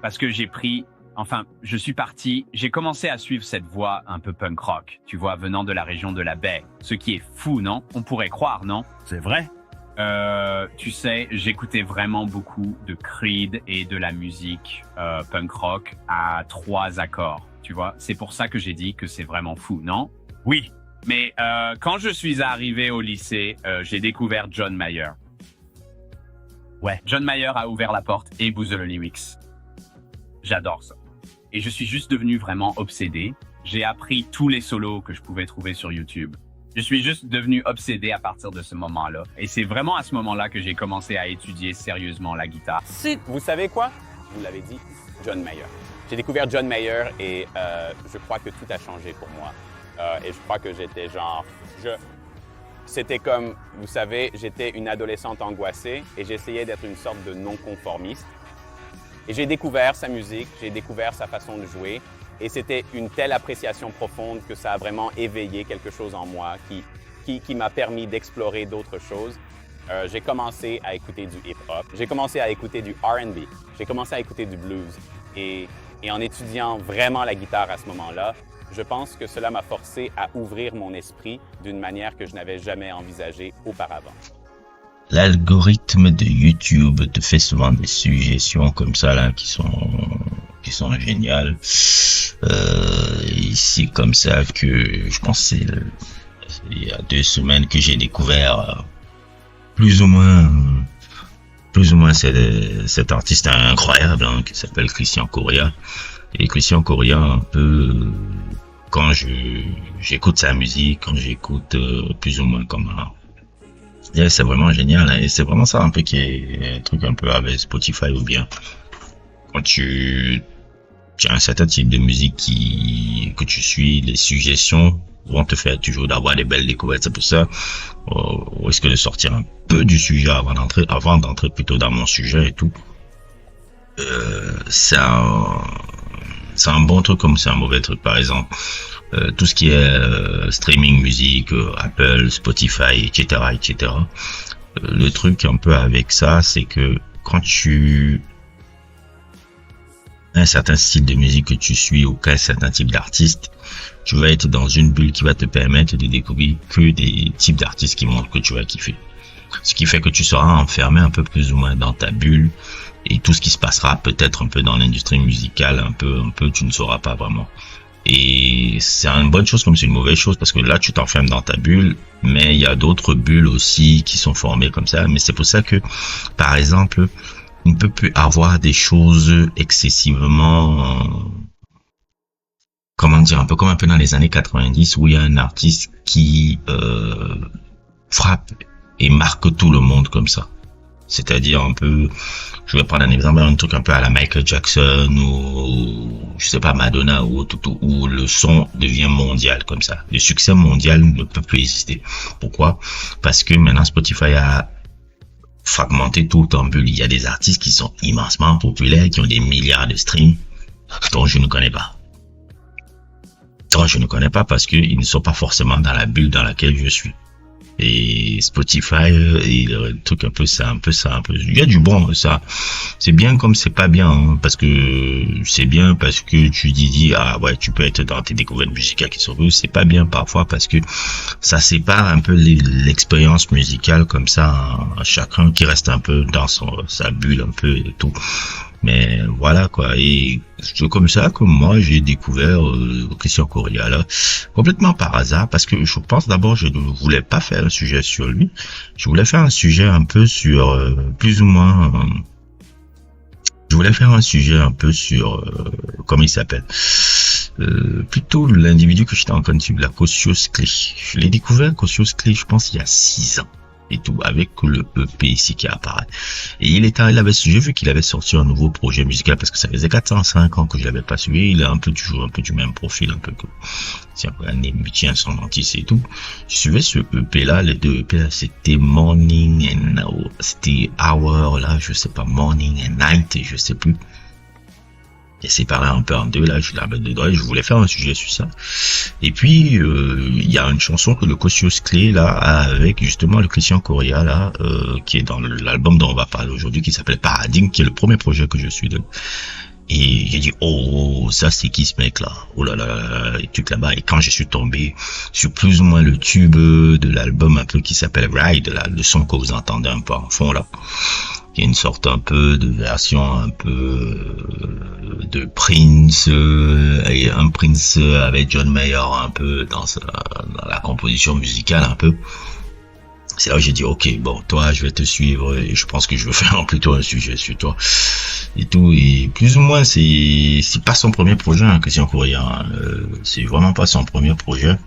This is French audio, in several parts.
parce que je suis parti, j'ai commencé à suivre cette voie un peu punk rock, tu vois, venant de la région de la baie. Ce qui est fou, non? On pourrait croire, non? C'est vrai? Tu sais, j'écoutais vraiment beaucoup de Creed et de la musique punk rock à 3 accords, tu vois. C'est pour ça que j'ai dit que c'est vraiment fou, non? Oui. Mais quand je suis arrivé au lycée, j'ai découvert John Mayer. Ouais. John Mayer a ouvert la porte et Boozer the Lyrics. J'adore ça. Et je suis juste devenu vraiment obsédé. J'ai appris tous les solos que je pouvais trouver sur YouTube. Je suis juste devenu obsédé à partir de ce moment-là. Et c'est vraiment à ce moment-là que j'ai commencé à étudier sérieusement la guitare. Vous savez quoi? Vous l'avez dit, John Mayer. J'ai découvert John Mayer et je crois que tout a changé pour moi. Et je crois que j'étais C'était comme, vous savez, j'étais une adolescente angoissée et j'essayais d'être une sorte de non-conformiste. Et j'ai découvert sa musique, j'ai découvert sa façon de jouer. Et c'était une telle appréciation profonde que ça a vraiment éveillé quelque chose en moi qui m'a permis d'explorer d'autres choses. J'ai commencé à écouter du hip-hop, j'ai commencé à écouter du R&B, j'ai commencé à écouter du blues. Et en étudiant vraiment la guitare à ce moment-là, je pense que cela m'a forcé à ouvrir mon esprit d'une manière que je n'avais jamais envisagée auparavant. L'algorithme de YouTube te fait souvent des suggestions comme ça là qui sont géniales. Ici comme ça que je pense c'est il y a 2 semaines que j'ai découvert plus ou moins cet artiste incroyable hein, qui s'appelle Christian Coria. Et Christian Coria un peu quand j'écoute sa musique, quand j'écoute plus ou moins comme c'est vraiment génial hein, et c'est vraiment ça un peu qui est un truc un peu avec Spotify ou bien quand tu as un certain type de musique que tu suis, les suggestions vont te faire toujours d'avoir des belles découvertes. C'est pour ça au risque de sortir un peu du sujet avant d'entrer plutôt dans mon sujet et tout. C'est un bon truc comme c'est un mauvais truc. Par exemple, tout ce qui est streaming musique, Apple, Spotify, etc. Le truc un peu avec ça, c'est que quand tu as un certain style de musique que tu suis ou qu'un certain type d'artiste, tu vas être dans une bulle qui va te permettre de découvrir que des types d'artistes qui montrent que tu vas kiffer. Ce qui fait que tu seras enfermé un peu plus ou moins dans ta bulle et tout ce qui se passera peut-être un peu dans l'industrie musicale, un peu, tu ne sauras pas vraiment. Et c'est une bonne chose comme c'est une mauvaise chose parce que là tu t'enfermes dans ta bulle, mais il y a d'autres bulles aussi qui sont formées comme ça. Mais c'est pour ça que, par exemple, on ne peut plus avoir des choses excessivement, comment dire, un peu comme un peu dans les années 90 où il y a un artiste qui frappe et marque tout le monde comme ça. C'est-à-dire un peu, je vais prendre un exemple, un truc un peu à la Michael Jackson ou je sais pas Madonna ou tout, où le son devient mondial comme ça. Le succès mondial ne peut plus exister. Pourquoi? Parce que maintenant Spotify a fragmenté tout en bulles. Il y a des artistes qui sont immensement populaires, qui ont des milliards de streams, dont je ne connais pas. Je ne connais pas parce que ils ne sont pas forcément dans la bulle dans laquelle je suis. Et Spotify et le truc un peu ça. Il y a du bon, ça. C'est bien comme c'est pas bien, hein, parce que c'est bien parce que tu dis ah ouais, tu peux être dans tes découvertes musicales qui sont c'est pas bien parfois parce que ça sépare un peu l'expérience musicale comme ça, hein, chacun qui reste un peu dans sa bulle un peu et tout. Mais voilà quoi, et c'est comme ça que moi j'ai découvert Christian Coria là, complètement par hasard, parce que je pense d'abord je ne voulais pas faire un sujet sur lui, je voulais faire un sujet un peu sur plus ou moins, je voulais faire un sujet un peu sur comment il s'appelle, plutôt l'individu que j'étais en train de suivre, la Cassius Clay. Je l'ai découvert Cassius Clay, je pense il y a 6 ans. Et tout, avec le EP ici qui apparaît. Et j'ai vu qu'il avait sorti un nouveau projet musical parce que ça faisait 405 ans que je l'avais pas suivi. Il a toujours un peu du même profil, un peu que, c'est un peu un émutien, son dentiste et tout. Je suivais ce EP là, les 2 EP là, c'était Morning and c'était Hour là, je sais pas, Morning and Night, je sais plus. Et séparé un peu en deux là, je la mets dedans et je voulais faire un sujet sur ça. Et puis il y a une chanson que le Cassius Clay là a avec justement le Christian Coria là, qui est dans l'album dont on va parler aujourd'hui, qui s'appelle Paradigme, qui est le premier projet que je suis de. Et j'ai dit, oh, ça c'est qui ce mec là? Oh là là là là, et tout là-bas. Et quand je suis tombé sur plus ou moins le tube de l'album un peu qui s'appelle Ride, là, le son que vous entendez un peu en fond là, qui est une sorte un peu de version un peu de Prince, et un Prince avec John Mayer un peu dans la composition musicale un peu. C'est là où j'ai dit, ok, bon, toi, je vais te suivre et je pense que je veux faire plutôt un sujet sur toi et tout. Et plus ou moins, c'est pas son premier projet, hein, Christian Courrier. Hein. C'est vraiment pas son premier projet.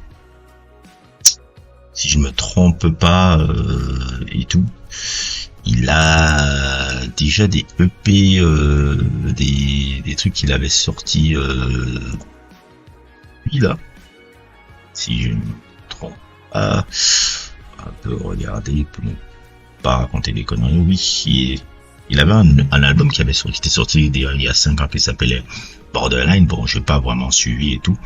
Si je me trompe pas et tout. Il a déjà des EP, des trucs qu'il avait sortis, lui là. Si je me trompe pas. Un peu regarder pour ne pas raconter des conneries. Oui, il avait un album qui était sorti il y a 5 ans qui s'appelait Borderline. Bon, j'ai pas vraiment suivi et tout.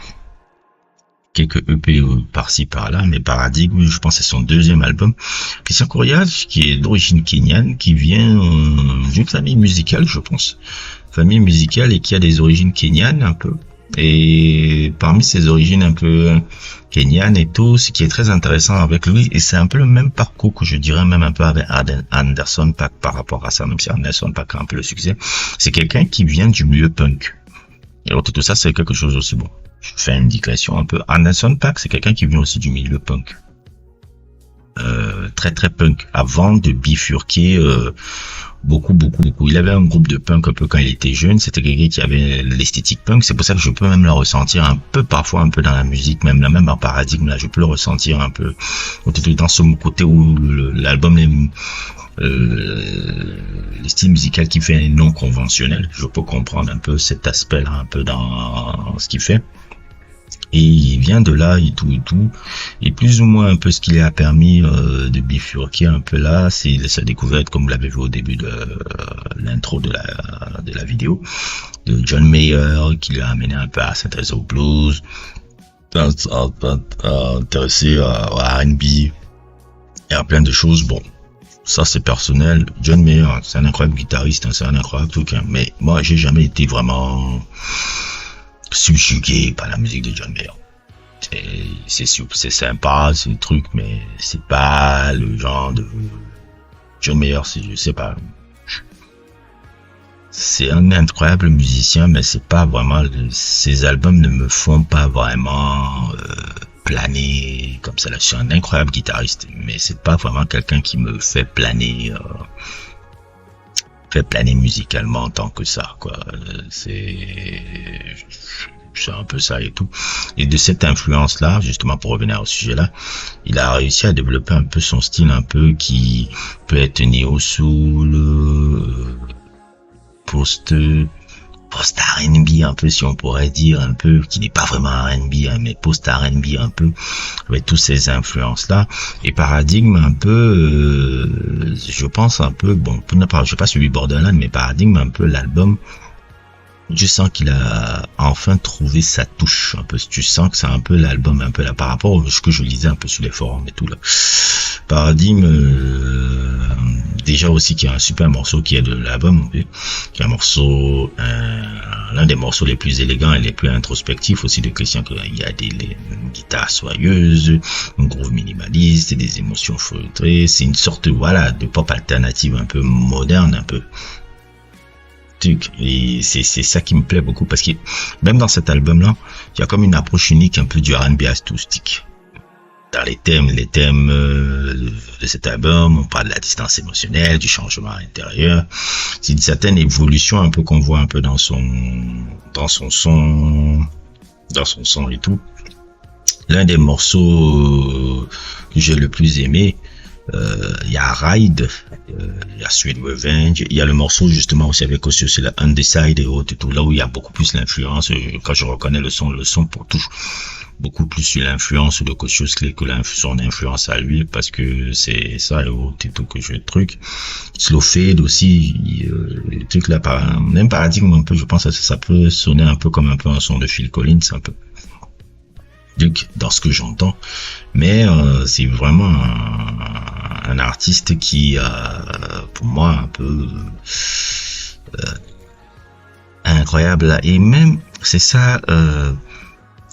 Quelques EP par-ci par-là, mais Paradigme, je pense que c'est son deuxième album. Christian Courrier, qui est d'origine kenyane, qui vient d'une famille musicale, je pense. Famille musicale et qui a des origines kenyanes un peu. Et parmi ses origines un peu kenyanes et tout, ce qui est très intéressant avec lui, et c'est un peu le même parcours que je dirais même un peu avec Anderson .Paak par rapport à ça, même si Anderson .Paak a un peu le succès, c'est quelqu'un qui vient du milieu punk. Et alors tout ça, c'est quelque chose aussi bon. Je fais une digression un peu. Anderson .Paak, c'est quelqu'un qui vient aussi du milieu punk. Très très punk. Avant de bifurquer beaucoup. Il avait un groupe de punk un peu quand il était jeune. C'était quelqu'un qui avait l'esthétique punk. C'est pour ça que je peux même le ressentir un peu parfois un peu dans la musique, même en Paradigme là, je peux le ressentir un peu dans ce côté où l'album le style musical qui fait non conventionnel. Je peux comprendre un peu cet aspect là un peu dans ce qu'il fait. Et il vient de là et tout. Et plus ou moins un peu ce qui lui a permis de bifurquer un peu là, c'est sa découverte, comme vous l'avez vu au début de l'intro de la vidéo, de John Mayer, qui l'a amené un peu à s'intéresser au blues, à intéresser à R&B, et à plein de choses. Bon, ça c'est personnel. John Mayer, c'est un incroyable guitariste, c'est un incroyable truc, hein, mais moi j'ai jamais été vraiment subjugué par la musique de John Mayer. C'est sympa, c'est le truc, mais c'est pas le genre de John Mayer, je sais pas. C'est un incroyable musicien, mais c'est pas vraiment, ses albums ne me font pas vraiment planer comme ça. Là, je suis un incroyable guitariste, mais c'est pas vraiment quelqu'un qui me fait planer musicalement tant que ça, quoi. C'est un peu ça et tout. Et de cette influence là, justement pour revenir au sujet là, il a réussi à développer un peu son style un peu qui peut être néo soul, post R&B un peu, si on pourrait dire, un peu, qui n'est pas vraiment R&B, hein, mais post R&B un peu, avec toutes ces influences là. Et Paradigme un peu, je pense un peu, bon, je sais pas suivi Borderline, mais Paradigme un peu l'album, je sens qu'il a enfin trouvé sa touche un peu. Tu sens que c'est un peu l'album un peu là par rapport à ce que je lisais un peu sur les forums et tout là. Paradigme, déjà aussi qui a un super morceau qui est de l'album, qui est un morceau, l'un des morceaux les plus élégants et les plus introspectifs aussi de Christian. Il y a des guitares soyeuses, un groove minimaliste et des émotions feutrées. C'est une sorte de pop alternative un peu moderne un peu. Et c'est ça qui me plaît beaucoup parce que même dans cet album là, il y a comme une approche unique un peu du R&B acoustique. Dans les thèmes de cet album, on parle de la distance émotionnelle, du changement intérieur. C'est une certaine évolution un peu qu'on voit un peu dans son son et tout. L'un des morceaux que j'ai le plus aimé, il y a Ride, il y a Sweet Revenge, il y a le morceau justement aussi avec Osio, c'est la Undecided et autres et tout, là où il y a beaucoup plus l'influence. Quand je reconnais le son pour touche beaucoup plus sur l'influence de Kosciuszko Clé que son influence à lui, parce que c'est ça et autres et tout que je truc. Slow Fade aussi, le truc là, même Paradigme un peu, je pense que ça peut sonner un peu comme un peu un son de Phil Collins un peu. Donc, dans ce que j'entends, mais c'est vraiment un artiste qui, pour moi, un peu incroyable là. Et même, c'est ça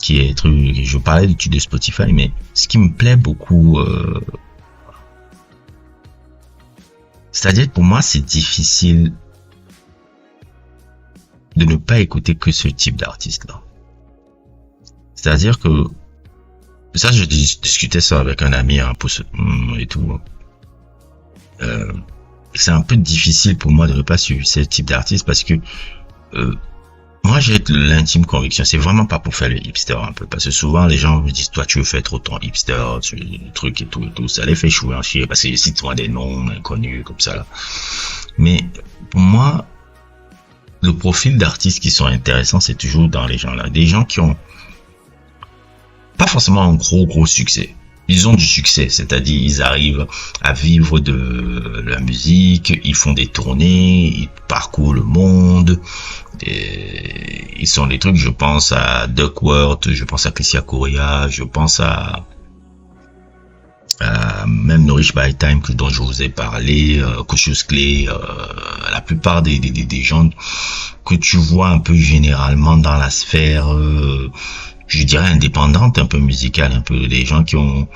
qui est truc. Je parlais de Spotify, mais ce qui me plaît beaucoup, c'est-à-dire pour moi, c'est difficile de ne pas écouter que ce type d'artiste là. C'est-à-dire que ça, je discutais ça avec un ami et tout. C'est un peu difficile pour moi de ne pas suivre ce type d'artiste parce que moi j'ai l'intime conviction, c'est vraiment pas pour faire le hipster un peu, parce que souvent les gens me disent toi tu veux faire trop ton hipster, le truc et tout, ça les fait chouer en chier parce qu'ils citent souvent des noms inconnus comme ça là. Mais pour moi, le profil d'artistes qui sont intéressants, c'est toujours dans les gens là, des gens qui ont pas forcément un gros succès. Ils ont du succès, c'est-à-dire ils arrivent à vivre de la musique, ils font des tournées, ils parcourent le monde. Ils sont des trucs, je pense à Duckworth, je pense à Christian Coria, je pense à même Nourish by Time dont je vous ai parlé, Cautious Clay, la plupart des gens que tu vois un peu généralement dans la sphère je dirais indépendante, un peu musicale, un peu des gens qui ont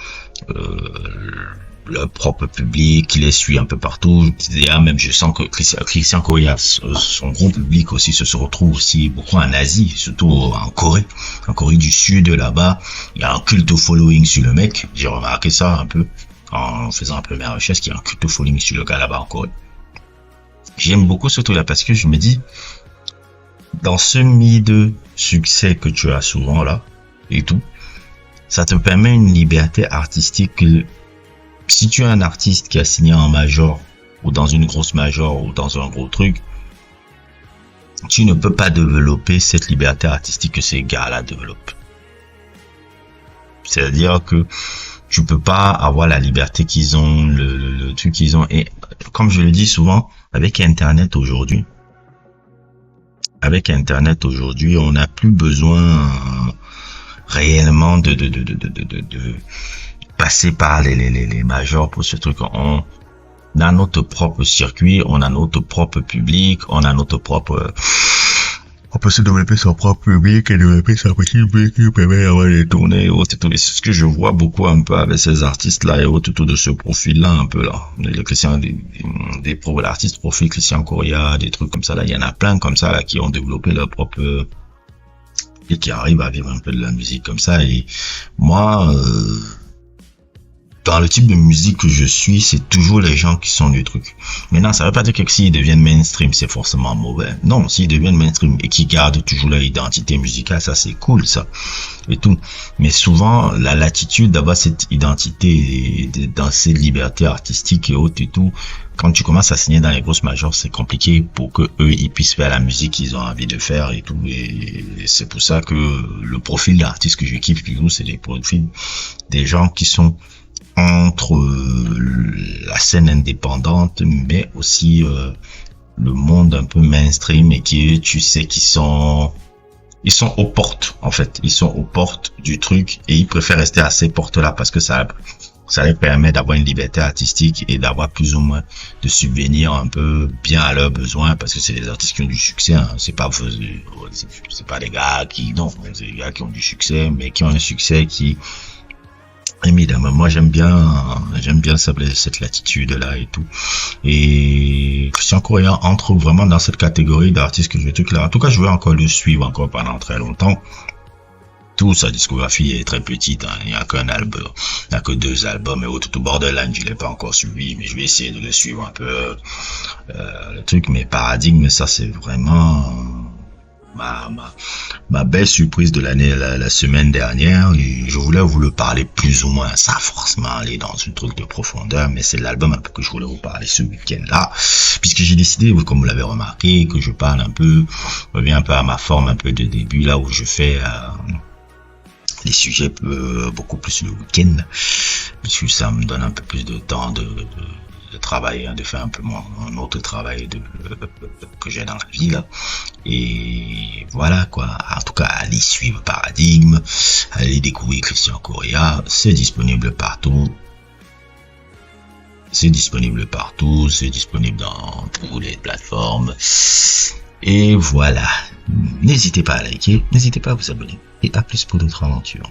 leur propre public, qui les suit un peu partout. Même je sens que Christian Coria, son gros public aussi se retrouve aussi beaucoup en Asie, surtout en Corée du Sud là-bas. Il y a un culte following sur le mec. J'ai remarqué ça un peu en faisant un peu mes recherches, qu'il y a un culte following sur le gars là-bas en Corée. J'aime beaucoup ce truc-là parce que je me dis, dans ce de succès que tu as souvent là et tout, ça te permet une liberté artistique que si tu es un artiste qui a signé en major ou dans une grosse major ou dans un gros truc, tu ne peux pas développer cette liberté artistique que ces gars-là développent. C'est-à-dire que tu peux pas avoir la liberté qu'ils ont, le truc qu'ils ont. Et comme je le dis souvent, avec Internet aujourd'hui, on n'a plus besoin réellement de passer par les majors pour ce truc. On a notre propre circuit, on a notre propre public, on a notre propre... On peut se développer son propre public et développer sa petite public qui permet d'avoir des tournées et autres. C'est ce que je vois beaucoup un peu avec ces artistes-là et autres, autour de ce profil-là un peu là. L'artiste profil Christian Coria, des trucs comme ça là. Il y en a plein comme ça là qui ont développé leur propre... et qui arrivent à vivre un peu de la musique comme ça. Et moi... dans le type de musique que je suis, c'est toujours les gens qui sont du truc. Maintenant, ça veut pas dire que s'ils deviennent mainstream, c'est forcément mauvais. Non, s'ils deviennent mainstream et qu'ils gardent toujours leur identité musicale, ça c'est cool, ça. Et tout. Mais souvent, la latitude d'avoir cette identité dans ces libertés artistiques et autres et tout, quand tu commences à signer dans les grosses majors, c'est compliqué pour que eux, ils puissent faire la musique qu'ils ont envie de faire et tout. Et c'est pour ça que le profil d'artiste que je kiffe toujours, c'est des profils des gens qui sont entre la scène indépendante mais aussi le monde un peu mainstream et qui, tu sais, ils sont aux portes en fait, ils sont aux portes du truc et ils préfèrent rester à ces portes là parce que ça leur permet d'avoir une liberté artistique et d'avoir plus ou moins de subvenir un peu bien à leurs besoins parce que c'est des artistes qui ont du succès, hein. C'est pas des gars qui c'est des gars qui ont du succès mais qui ont un succès qui évidemment, moi j'aime bien cette latitude-là et tout. Et Christian Coria entre vraiment dans cette catégorie d'artistes que je veux là. En tout cas, je veux encore le suivre encore pendant très longtemps. Toute sa discographie est très petite, hein. Il n'y a qu'un album, il n'y a que 2 albums et autres. Tout Borderline, je l'ai pas encore suivi, mais je vais essayer de le suivre un peu, le truc. Mais Paradigme, ça c'est vraiment ma belle surprise de l'année, la semaine dernière. Et je voulais vous le parler plus ou moins, ça forcément aller dans un truc de profondeur, mais c'est l'album un peu que je voulais vous parler ce week-end-là, puisque j'ai décidé, comme vous l'avez remarqué, que je parle un peu, reviens un peu à ma forme un peu de début, là où je fais les sujets beaucoup plus le week-end, puisque ça me donne un peu plus de temps de travailler, de faire un peu mon autre travail que j'ai dans la vie là. Et voilà quoi. En tout cas, allez suivre Paradigme, allez découvrir Christian Coria, c'est disponible partout. C'est disponible dans toutes les plateformes. Et voilà. N'hésitez pas à liker, n'hésitez pas à vous abonner. Et à plus pour d'autres aventures.